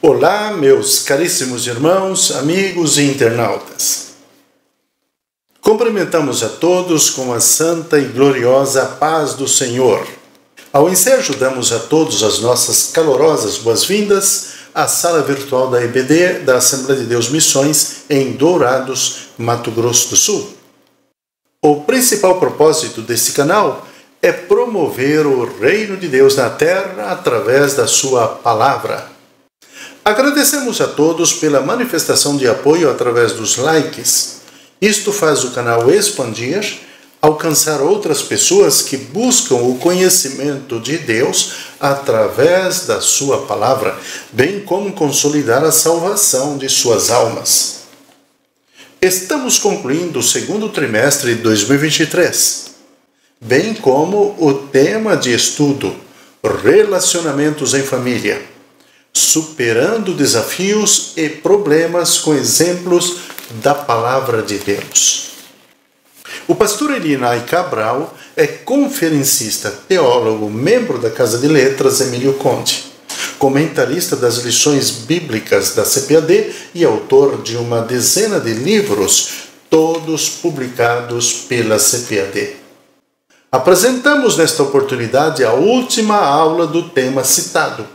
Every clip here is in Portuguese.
Olá, meus caríssimos irmãos, amigos e internautas. Cumprimentamos a todos com a santa e gloriosa paz do Senhor. Ao ensejo, damos a todos as nossas calorosas boas-vindas à sala virtual da EBD da Assembleia de Deus Missões em Dourados, Mato Grosso do Sul. O principal propósito deste canal é promover o reino de Deus na terra através da sua palavra. Agradecemos a todos pela manifestação de apoio através dos likes. Isto faz o canal expandir, alcançar outras pessoas que buscam o conhecimento de Deus através da sua palavra, bem como consolidar a salvação de suas almas. Estamos concluindo o segundo trimestre de 2023, bem como o tema de estudo, Relacionamentos em Família. Superando desafios e problemas com exemplos da Palavra de Deus. O pastor Elinay Cabral é conferencista, teólogo, membro da Casa de Letras Emílio Conte, comentarista das lições bíblicas da CPAD e autor de uma dezena de livros, todos publicados pela CPAD. Apresentamos nesta oportunidade a última aula do tema citado,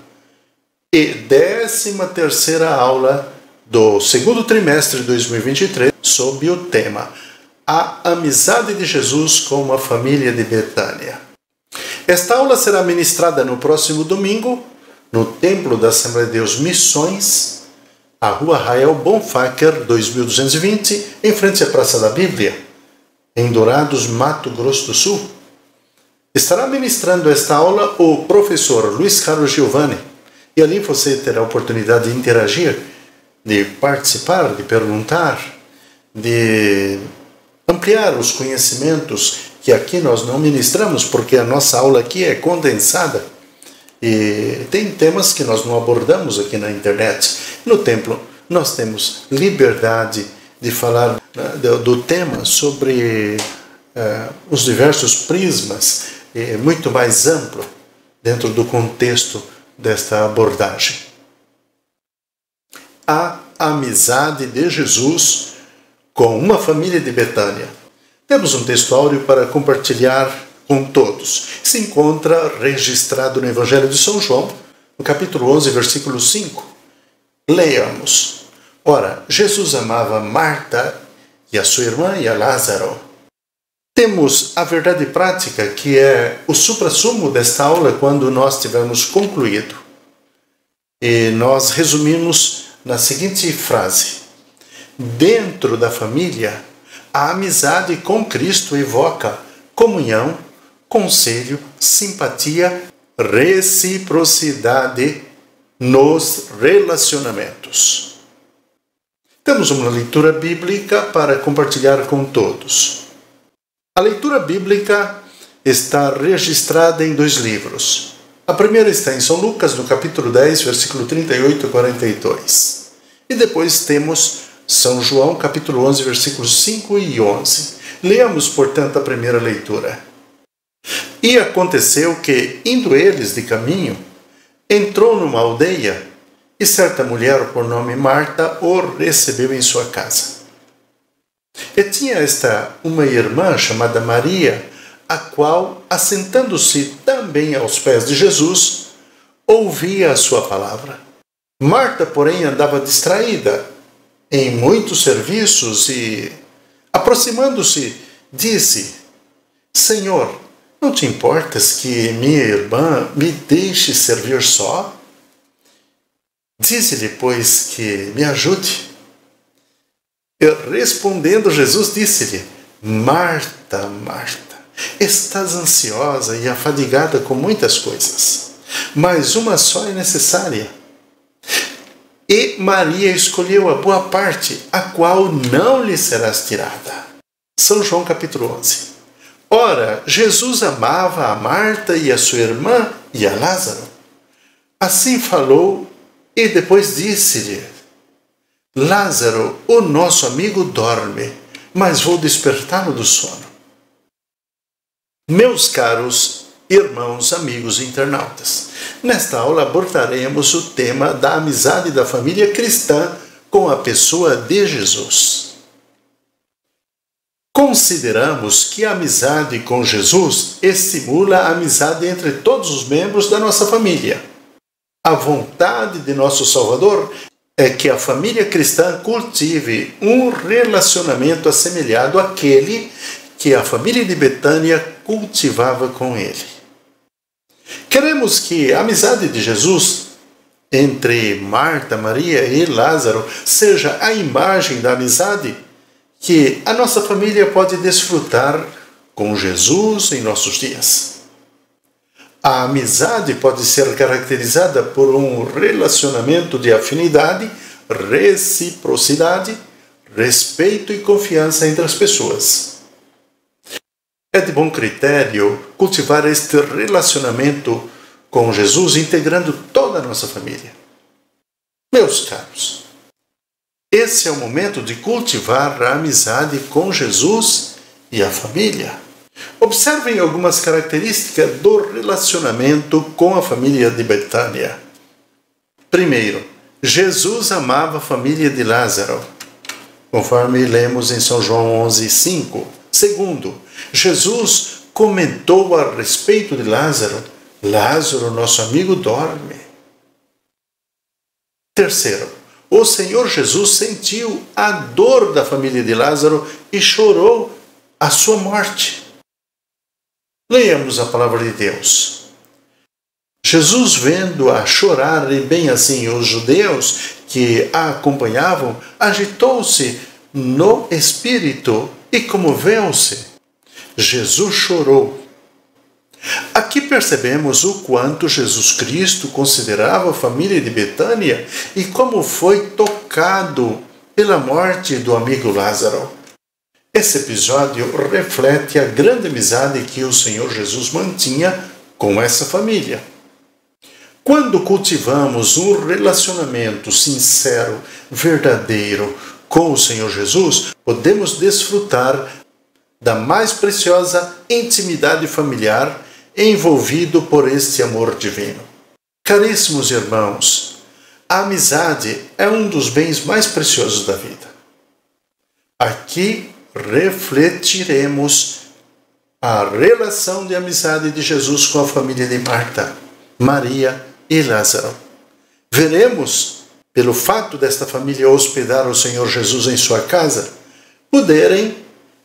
e 13ª aula do segundo trimestre de 2023 sob o tema A Amizade de Jesus com a Família de Betânia. Esta aula será ministrada no próximo domingo no Templo da Assembleia de Deus Missões, a Rua Rael Bonfacker, 2220, em frente à Praça da Bíblia, em Dourados, Mato Grosso do Sul. Estará ministrando esta aula o professor Luiz Carlos Giovanni. E ali você terá a oportunidade de interagir, de participar, de perguntar, de ampliar os conhecimentos que aqui nós não ministramos, porque a nossa aula aqui é condensada. E tem temas que nós não abordamos aqui na internet. No templo, nós temos liberdade de falar do tema sobre os diversos prismas, muito mais amplo dentro do contexto desta abordagem. A amizade de Jesus com uma família de Betânia. Temos um texto áureo para compartilhar com todos. Se encontra registrado no Evangelho de São João, no capítulo 11, versículo 5. Leiamos. Ora, Jesus amava Marta e a sua irmã e a Lázaro. Temos a verdade prática, que é o suprassumo desta aula quando nós tivermos concluído. E nós resumimos na seguinte frase: dentro da família, a amizade com Cristo evoca comunhão, conselho, simpatia, reciprocidade nos relacionamentos. Temos uma leitura bíblica para compartilhar com todos. A leitura bíblica está registrada em 2 livros. A primeira está em São Lucas, no capítulo 10, versículo 38 e 42. E depois temos São João, capítulo 11, versículos 5 e 11. Leamos, portanto, a primeira leitura. E aconteceu que, indo eles de caminho, entrou numa aldeia, e certa mulher, por nome Marta, o recebeu em sua casa. E tinha esta uma irmã chamada Maria, a qual, assentando-se também aos pés de Jesus, ouvia a sua palavra. Marta, porém, andava distraída em muitos serviços e, aproximando-se, disse: Senhor, não te importas que minha irmã me deixe servir só? Dize-lhe, pois, que me ajude. E respondendo, Jesus disse-lhe: Marta, Marta, estás ansiosa e afadigada com muitas coisas, mas uma só é necessária. E Maria escolheu a boa parte, a qual não lhe será tirada. São João capítulo 11. Ora, Jesus amava a Marta e a sua irmã e a Lázaro. Assim falou e depois disse-lhe: Lázaro, o nosso amigo, dorme, mas vou despertá-lo do sono. Meus caros irmãos, amigos e internautas. Nesta aula abordaremos o tema da amizade da família cristã com a pessoa de Jesus. Consideramos que a amizade com Jesus estimula a amizade entre todos os membros da nossa família. A vontade de nosso Salvador é que a família cristã cultive um relacionamento assemelhado àquele que a família de Betânia cultivava com ele. Queremos que a amizade de Jesus entre Marta, Maria e Lázaro seja a imagem da amizade que a nossa família pode desfrutar com Jesus em nossos dias. A amizade pode ser caracterizada por um relacionamento de afinidade, reciprocidade, respeito e confiança entre as pessoas. É de bom critério cultivar este relacionamento com Jesus, integrando toda a nossa família. Meus caros, esse é o momento de cultivar a amizade com Jesus e a família. Observem algumas características do relacionamento com a família de Betânia. Primeiro, Jesus amava a família de Lázaro, conforme lemos em São João 11:5. Segundo, Jesus comentou a respeito de Lázaro: Lázaro, nosso amigo, dorme. Terceiro, o Senhor Jesus sentiu a dor da família de Lázaro e chorou a sua morte. Leiamos a palavra de Deus. Jesus, vendo-a chorar, e bem assim os judeus que a acompanhavam, agitou-se no espírito e comoveu-se. Jesus chorou. Aqui percebemos o quanto Jesus Cristo considerava a família de Betânia e como foi tocado pela morte do amigo Lázaro. Esse episódio reflete a grande amizade que o Senhor Jesus mantinha com essa família. Quando cultivamos um relacionamento sincero, verdadeiro com o Senhor Jesus, podemos desfrutar da mais preciosa intimidade familiar envolvido por este amor divino. Caríssimos irmãos, a amizade é um dos bens mais preciosos da vida. Aqui refletiremos a relação de amizade de Jesus com a família de Marta, Maria e Lázaro. Veremos, pelo fato desta família hospedar o Senhor Jesus em sua casa, poderem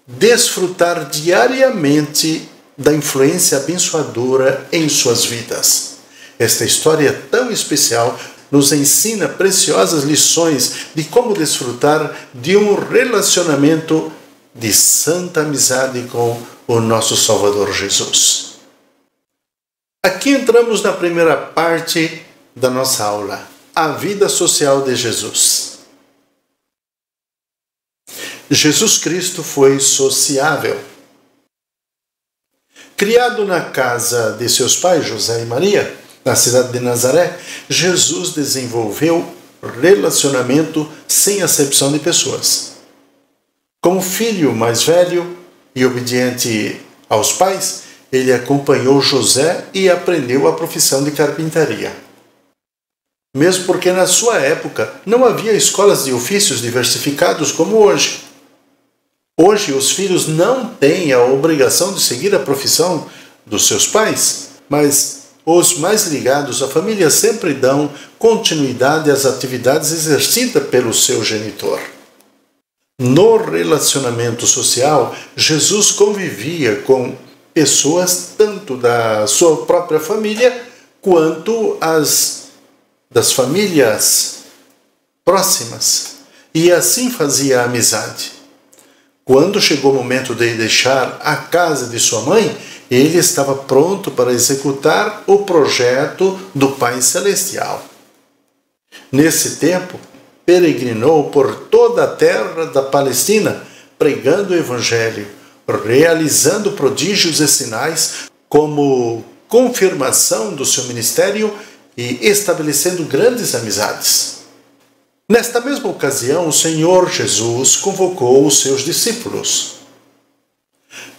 desfrutar diariamente da influência abençoadora em suas vidas. Esta história tão especial nos ensina preciosas lições de como desfrutar de um relacionamento de santa amizade com o nosso Salvador Jesus. Aqui entramos na primeira parte da nossa aula, a vida social de Jesus. Jesus Cristo foi sociável. Criado na casa de seus pais, José e Maria, na cidade de Nazaré, Jesus desenvolveu relacionamento sem acepção de pessoas. Como filho mais velho e obediente aos pais, ele acompanhou José e aprendeu a profissão de carpintaria. Mesmo porque na sua época não havia escolas de ofícios diversificados como hoje. Hoje os filhos não têm a obrigação de seguir a profissão dos seus pais, mas os mais ligados à família sempre dão continuidade às atividades exercidas pelo seu genitor. No relacionamento social, Jesus convivia com pessoas tanto da sua própria família quanto as das famílias próximas, e assim fazia amizade. Quando chegou o momento de deixar a casa de sua mãe, ele estava pronto para executar o projeto do Pai Celestial. Nesse tempo, peregrinou por toda a terra da Palestina, pregando o Evangelho, realizando prodígios e sinais como confirmação do seu ministério e estabelecendo grandes amizades. Nesta mesma ocasião, o Senhor Jesus convocou os seus discípulos.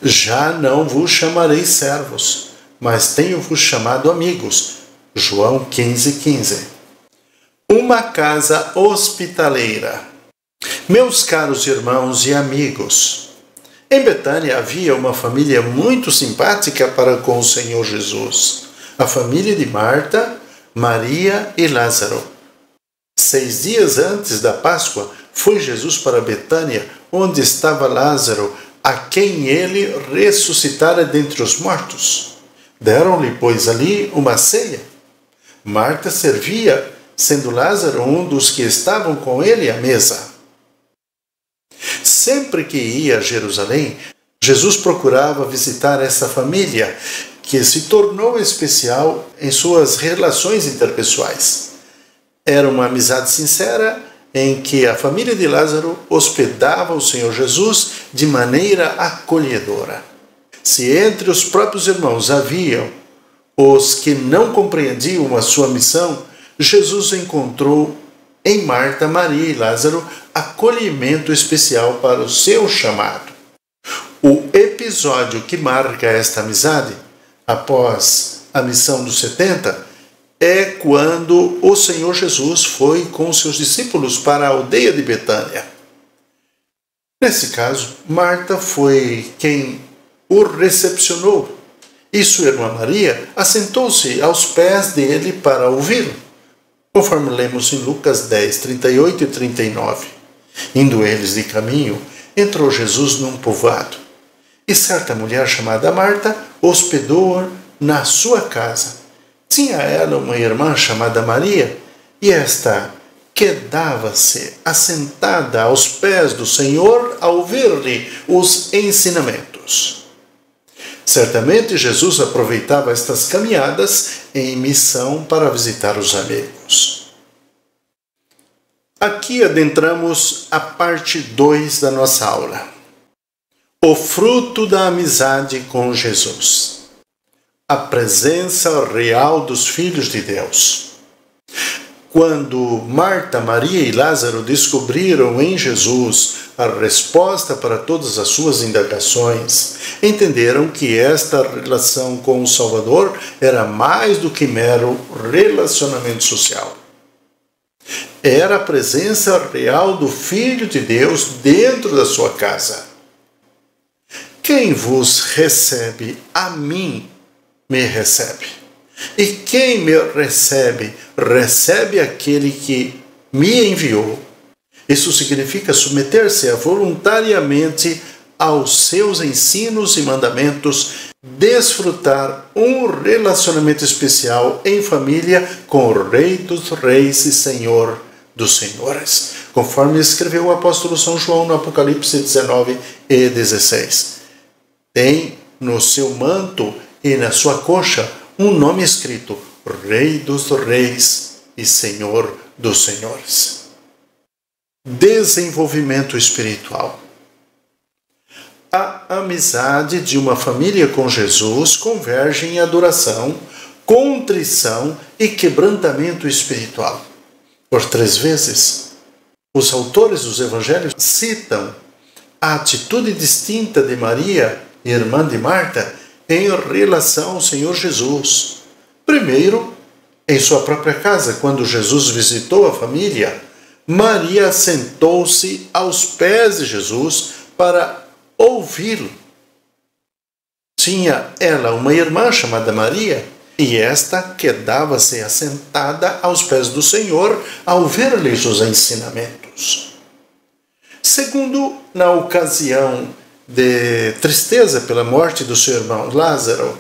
Já não vos chamarei servos, mas tenho-vos chamado amigos. João 15:15. Uma casa hospitaleira. Meus caros irmãos e amigos, em Betânia havia uma família muito simpática para com o Senhor Jesus. A família de Marta, Maria e Lázaro. 6 dias antes da Páscoa, foi Jesus para Betânia, onde estava Lázaro, a quem ele ressuscitara dentre os mortos. Deram-lhe, pois, ali uma ceia. Marta servia, sendo Lázaro um dos que estavam com ele à mesa. Sempre que ia a Jerusalém, Jesus procurava visitar essa família, que se tornou especial em suas relações interpessoais. Era uma amizade sincera em que a família de Lázaro hospedava o Senhor Jesus de maneira acolhedora. Se entre os próprios irmãos haviam os que não compreendiam a sua missão, Jesus encontrou em Marta, Maria e Lázaro acolhimento especial para o seu chamado. O episódio que marca esta amizade, após a missão dos 70, é quando o Senhor Jesus foi com seus discípulos para a aldeia de Betânia. Nesse caso, Marta foi quem o recepcionou e sua irmã Maria assentou-se aos pés dele para ouvi-lo, conforme lemos em Lucas 10, 38 e 39. Indo eles de caminho, entrou Jesus num povoado, e certa mulher chamada Marta hospedou-a na sua casa. Tinha ela uma irmã chamada Maria, e esta quedava-se assentada aos pés do Senhor a ouvir-lhe os ensinamentos. Certamente Jesus aproveitava estas caminhadas em missão para visitar os amigos. Aqui adentramos a parte 2 da nossa aula. O fruto da amizade com Jesus. A presença real dos filhos de Deus. Quando Marta, Maria e Lázaro descobriram em Jesus a resposta para todas as suas indagações, entenderam que esta relação com o Salvador era mais do que mero relacionamento social. Era a presença real do Filho de Deus dentro da sua casa. Quem vos recebe a mim, me recebe. E quem me recebe, recebe aquele que me enviou. Isso significa submeter-se voluntariamente aos seus ensinos e mandamentos, desfrutar um relacionamento especial em família com o Rei dos Reis e Senhor dos Senhores, conforme escreveu o apóstolo São João no Apocalipse 19 e 16. Tem no seu manto e na sua coxa um nome escrito: Rei dos Reis e Senhor dos Senhores. Desenvolvimento espiritual. A amizade de uma família com Jesus converge em adoração, contrição e quebrantamento espiritual. Por 3 vezes, os autores dos evangelhos citam a atitude distinta de Maria, irmã de Marta, em relação ao Senhor Jesus. Primeiro, em sua própria casa, quando Jesus visitou a família, Maria sentou-se aos pés de Jesus para ouvi-lo. Tinha ela uma irmã chamada Maria, e esta quedava-se assentada aos pés do Senhor a ouvir-lhe os ensinamentos. Segundo, na ocasião de tristeza pela morte do seu irmão Lázaro,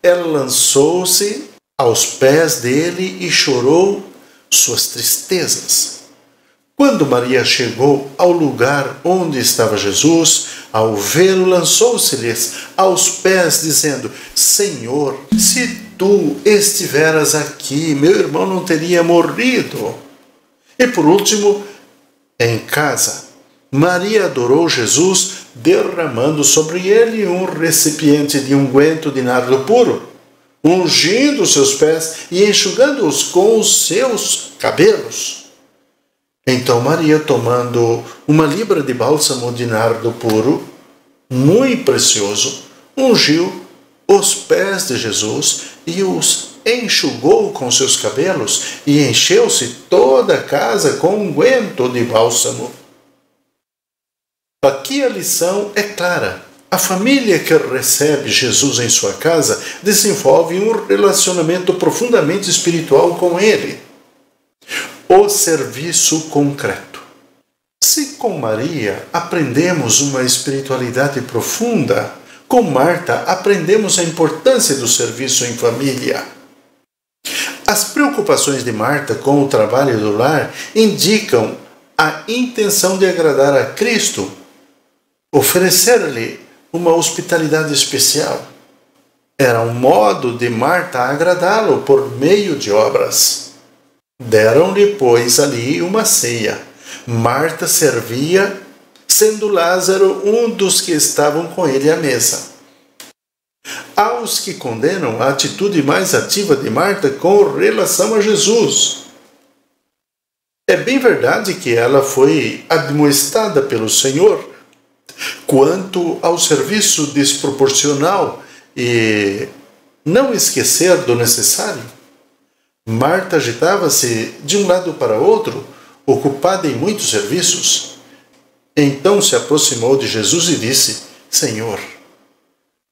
ela lançou-se aos pés dele e chorou suas tristezas. Quando Maria chegou ao lugar onde estava Jesus, ao vê-lo, lançou-se-lhes aos pés, dizendo: Senhor, se tu estiveras aqui, meu irmão não teria morrido. E por último, em casa, Maria adorou Jesus, derramando sobre ele um recipiente de unguento de nardo puro, ungindo os seus pés e enxugando-os com os seus cabelos. Então Maria, tomando uma libra de bálsamo de nardo puro, muito precioso, ungiu os pés de Jesus e os enxugou com seus cabelos, e encheu-se toda a casa com unguento de bálsamo. Aqui a lição é clara. A família que recebe Jesus em sua casa desenvolve um relacionamento profundamente espiritual com Ele. O serviço concreto. Se com Maria aprendemos uma espiritualidade profunda, com Marta aprendemos a importância do serviço em família. As preocupações de Marta com o trabalho do lar indicam a intenção de agradar a Cristo, oferecer-lhe uma hospitalidade especial. Era um modo de Marta agradá-lo por meio de obras. Deram-lhe, pois, ali uma ceia. Marta servia, sendo Lázaro um dos que estavam com ele à mesa. Há os que condenam a atitude mais ativa de Marta com relação a Jesus. É bem verdade que ela foi admoestada pelo Senhor quanto ao serviço desproporcional e não esquecer do necessário. Marta agitava-se de um lado para outro, ocupada em muitos serviços. Então se aproximou de Jesus e disse: Senhor,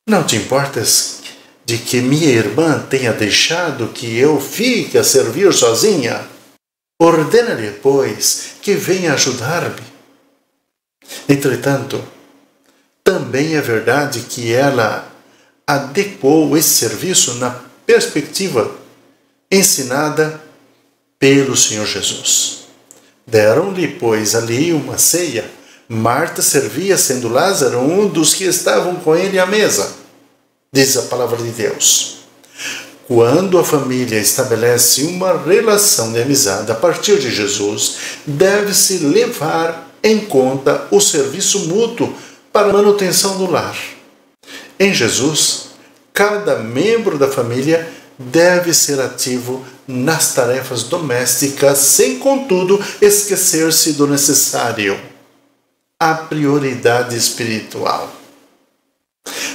não te importas de que minha irmã tenha deixado que eu fique a servir sozinha? Ordena-lhe, pois, que venha ajudar-me. Entretanto, também é verdade que ela adequou esse serviço na perspectiva ensinada pelo Senhor Jesus. Deram-lhe, pois, ali uma ceia. Marta servia, sendo Lázaro um dos que estavam com ele à mesa. Diz a palavra de Deus. Quando a família estabelece uma relação de amizade a partir de Jesus, deve-se levar em conta o serviço mútuo para a manutenção do lar. Em Jesus, cada membro da família deve ser ativo nas tarefas domésticas, sem, contudo, esquecer-se do necessário. A prioridade espiritual.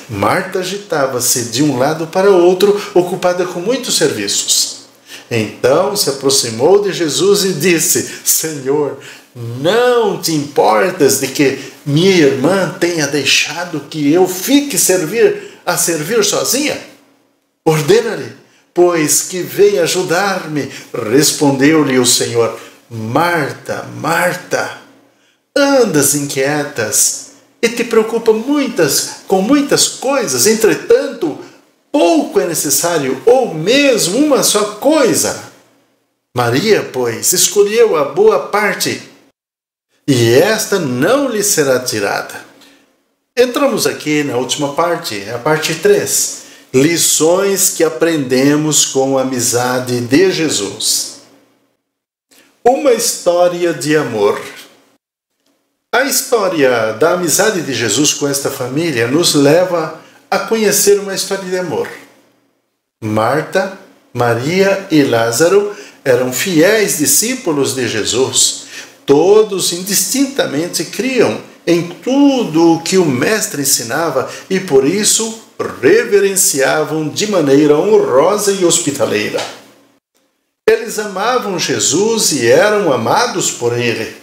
Marta agitava-se de um lado para o outro, ocupada com muitos serviços. Então se aproximou de Jesus e disse: Senhor, não te importas de que minha irmã tenha deixado que eu fique a servir sozinha? Ordena-lhe, pois, que venha ajudar-me. Respondeu-lhe o Senhor: Marta, Marta, andas inquietas e te preocupa com muitas coisas, entretanto, pouco é necessário, ou mesmo uma só coisa. Maria, pois, escolheu a boa parte, e esta não lhe será tirada. Entramos aqui na última parte, a parte 3. Lições que aprendemos com a amizade de Jesus. Uma história de amor. A história da amizade de Jesus com esta família nos leva a conhecer uma história de amor. Marta, Maria e Lázaro eram fiéis discípulos de Jesus. Todos indistintamente criam em tudo o que o Mestre ensinava e por isso reverenciavam de maneira honrosa e hospitaleira. Eles amavam Jesus e eram amados por ele.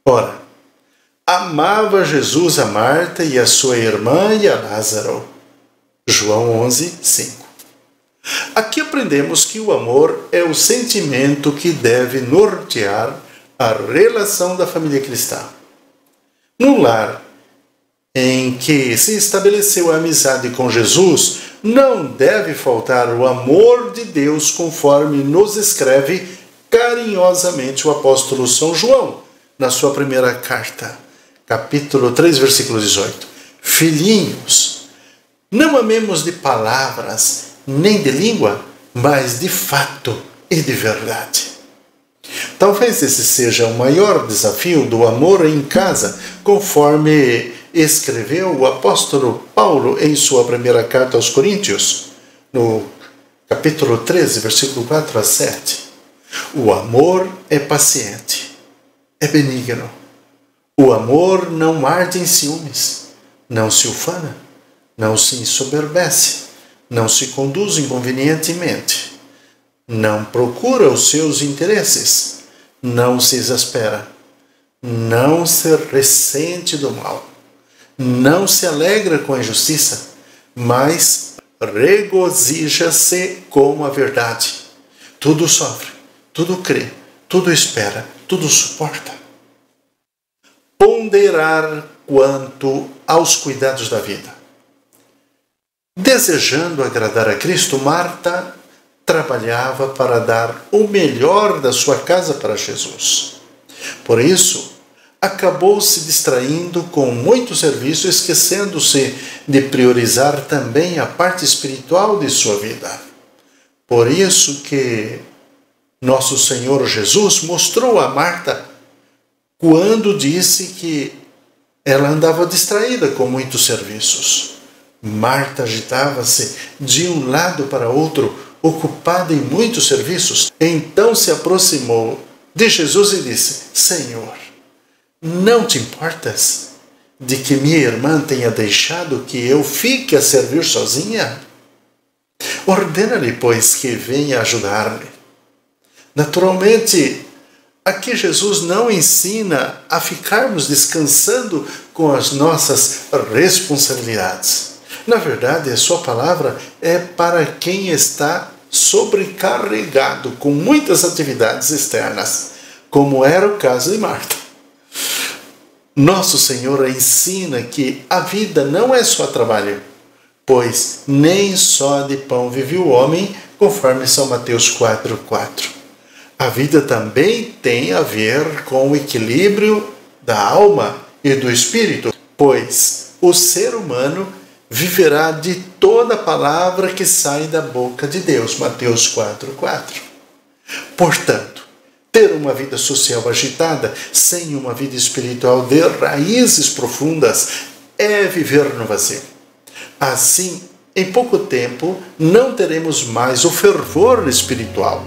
Ora, amava Jesus a Marta e a sua irmã e a Lázaro. João 11, 5. Aqui aprendemos que o amor é o sentimento que deve nortear a relação da família cristã. No lar em que se estabeleceu a amizade com Jesus, não deve faltar o amor de Deus, conforme nos escreve carinhosamente o apóstolo São João, na sua primeira carta, capítulo 3, versículo 18. Filhinhos, não amemos de palavras, nem de língua, mas de fato e de verdade. Talvez esse seja o maior desafio do amor em casa, conforme escreveu o apóstolo Paulo em sua primeira carta aos Coríntios, no capítulo 13, versículo 4 a 7. O amor é paciente, é benigno. O amor não arde em ciúmes, não se ufana, não se ensoberbece, não se conduz inconvenientemente, não procura os seus interesses, não se exaspera, não se ressente do mal, não se alegra com a injustiça, mas regozija-se com a verdade. Tudo sofre, tudo crê, tudo espera, tudo suporta. Ponderar quanto aos cuidados da vida. Desejando agradar a Cristo, Marta trabalhava para dar o melhor da sua casa para Jesus. Por isso, acabou se distraindo com muito serviço, esquecendo-se de priorizar também a parte espiritual de sua vida. Por isso que nosso Senhor Jesus mostrou a Marta quando disse que ela andava distraída com muitos serviços. Marta agitava-se de um lado para outro, ocupada em muitos serviços. Então se aproximou de Jesus e disse: Senhor, não te importas de que minha irmã tenha deixado que eu fique a servir sozinha? Ordena-lhe, pois, que venha ajudar-me. Naturalmente, aqui Jesus não ensina a ficarmos descansando com as nossas responsabilidades. Na verdade, a sua palavra é para quem está sobrecarregado com muitas atividades externas, como era o caso de Marta. Nosso Senhor ensina que a vida não é só trabalho, pois nem só de pão vive o homem, conforme São Mateus 4,4. A vida também tem a ver com o equilíbrio da alma e do espírito, pois o ser humano viverá de toda palavra que sai da boca de Deus. Mateus 4,4. Portanto, ter uma vida social agitada, sem uma vida espiritual de raízes profundas, é viver no vazio. Assim, em pouco tempo, não teremos mais o fervor espiritual.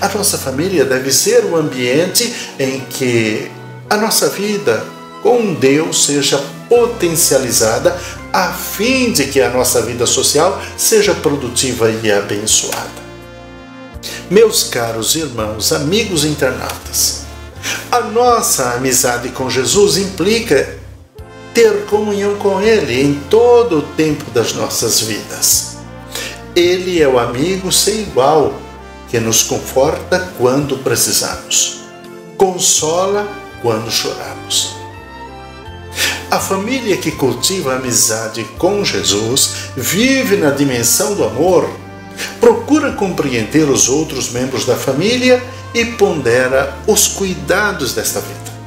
A nossa família deve ser um ambiente em que a nossa vida com Deus seja potencializada, a fim de que a nossa vida social seja produtiva e abençoada. Meus caros irmãos, amigos internautas, a nossa amizade com Jesus implica ter comunhão com Ele em todo o tempo das nossas vidas. Ele é o amigo sem igual, que nos conforta quando precisamos, consola quando choramos. A família que cultiva a amizade com Jesus vive na dimensão do amor, procura compreender os outros membros da família e pondera os cuidados desta vida.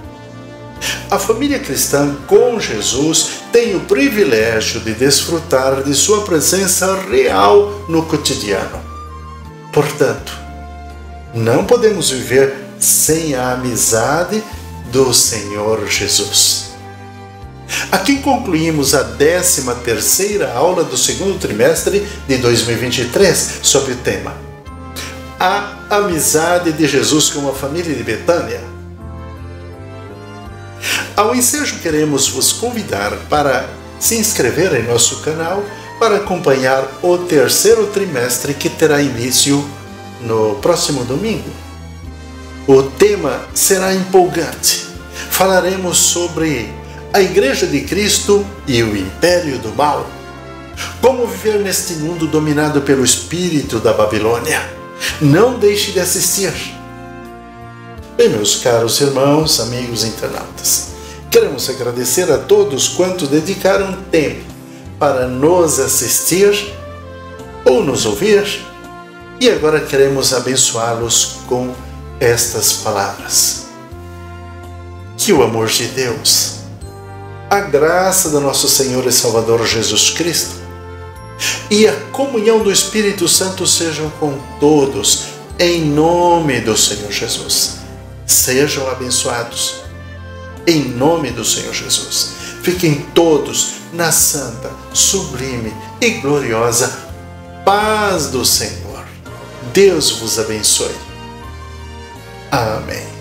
A família cristã com Jesus tem o privilégio de desfrutar de sua presença real no cotidiano. Portanto, não podemos viver sem a amizade do Senhor Jesus. Aqui concluímos a 13ª aula do segundo trimestre de 2023 sobre o tema A Amizade de Jesus com a Família de Betânia. Ao ensejo, queremos vos convidar para se inscrever em nosso canal para acompanhar o terceiro trimestre que terá início no próximo domingo. O tema será empolgante. Falaremos sobre a Igreja de Cristo e o Império do Mal. Como viver neste mundo dominado pelo espírito da Babilônia? Não deixe de assistir. Bem, meus caros irmãos, amigos internautas, queremos agradecer a todos quantos dedicaram tempo para nos assistir ou nos ouvir, e agora queremos abençoá-los com estas palavras. Que o amor de Deus, a graça do nosso Senhor e Salvador Jesus Cristo e a comunhão do Espírito Santo sejam com todos, em nome do Senhor Jesus. Sejam abençoados, em nome do Senhor Jesus. Fiquem todos na santa, sublime e gloriosa paz do Senhor. Deus vos abençoe. Amém.